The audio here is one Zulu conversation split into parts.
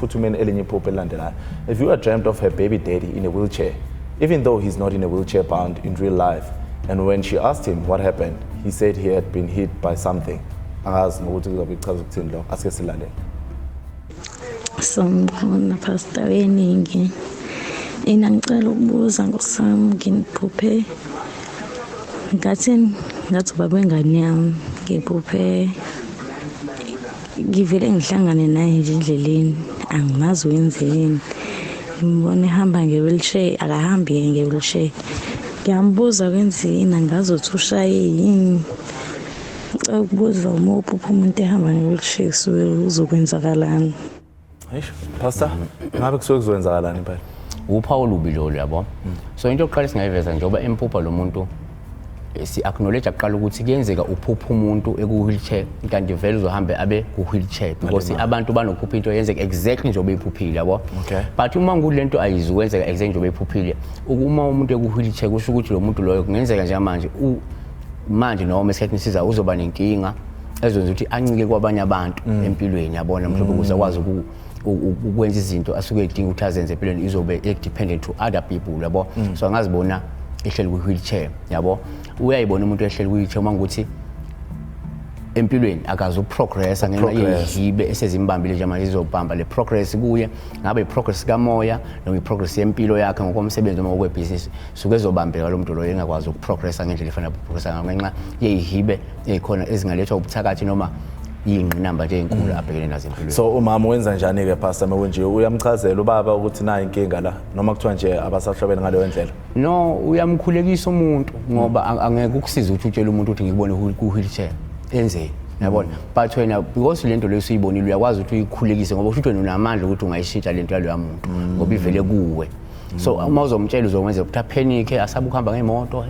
Sifuthumeni elinye iphupho elilandelayo. If you had dreamt of her baby daddy in a wheelchair, even though he's not in a wheelchair bound in real life, and when she asked him what happened, he said he had been hit by something. Angazi nokuthi kuzobe ichaza ukuthini lo. Asike silalele. Sanibona Pastor weningi. Ngicela ukubuza ngosami nginiphuphe. Ngathi ubaba wengane yami ngiphuphe. Ngivele ngihlangane naye nje endleleni. Angimazi wenzeni. Ngibona ehamba nge-wheelchair, akahambi nge-wheelchair. Ngiyambuza kwenzini angazi ukuthi ushaye yini. Ngicela ukubuza uma uphupha umuntu ehamba nge-wheelchair uzokwenzakalani. Eish, Pastor, ngabe kusuke kuzowenzakalani phela? Uphawu lubi lo yabo. So into yokuqala singayiveza njengoba emphupha lo muntu si-acknowledge aqala ukuthi kuyenzeka uphupha umuntu eku-wheelchair kanti vele uzohambe abe ku-wheelchair because abantu banokuphupha into yenzeka exactly njengoba eyiphuphile yabo. But uma ngulento ayizukwenzeka exactly njengoba eyiphuphile, uma umuntu eku-wheelchair kusho ukuthi lo muntu loyo kungenzeka manje noma esikhathini sizayo uzoba nenkinga ezokwenza ukuthi ancike kwabanye abantu empilweni yabona mhlawumbe ukuze akwazi ukwenza izinto asuke edinga ukuthi azenze empilweni izobe dependent to other people yabo. So angazibona ehleli ku-wheelchair yabo. Uyayibona umuntu ehleli ku-wheelchair uma ngukuthi empilweni akazi ukuprogressa ngenxa yehibe esezimbambile nje manje izobamba le progress kuye ngabe iprogress kamoya noma iprogress yempilo yakhe ngokomsebenzi noma ngokwebhizinisi suke ezobambeka lo muntu loyo engakwazi ukuprogressa ngendlela efanele ukuprogressa ngenxa yehibe ezikhona ezingalethwa ubuthakathi noma yingqinamba nje enkulu abhekene nazo empilweni. So umama wenza njani ke Pastor makunje uyamchazela ubaba ukuthi nayi inkinga la noma kuthiwa nje abasahlobene ngaleyo ndlela? No, uyamkhulekisa umuntu ngoba angeke ukusiza ukuthi utshele umuntu ukuthi ngikubone ku-wheelchair enzeni yabona. But wena because lento leyo usuyibonile uyakwazi ukuthi uyikhulekise ngoba usho unamandla ukuthi ungayishintsha lento yaloya muntu ngoba ivele kuwe. So uma uzomtshela uzokwenza ukuthi apanic asabe ukuhamba ngemoto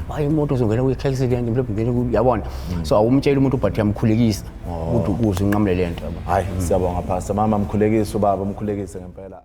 hayi imoto uzongena kwi-accident mhlawumbe yabona. So awumtshela umuntu but uyamkhulekisa ukuthi ukuze unqamule lento yabo. Hayi siyabonga Pastor mama mkhulekise ubaba umkhulekise ngempela.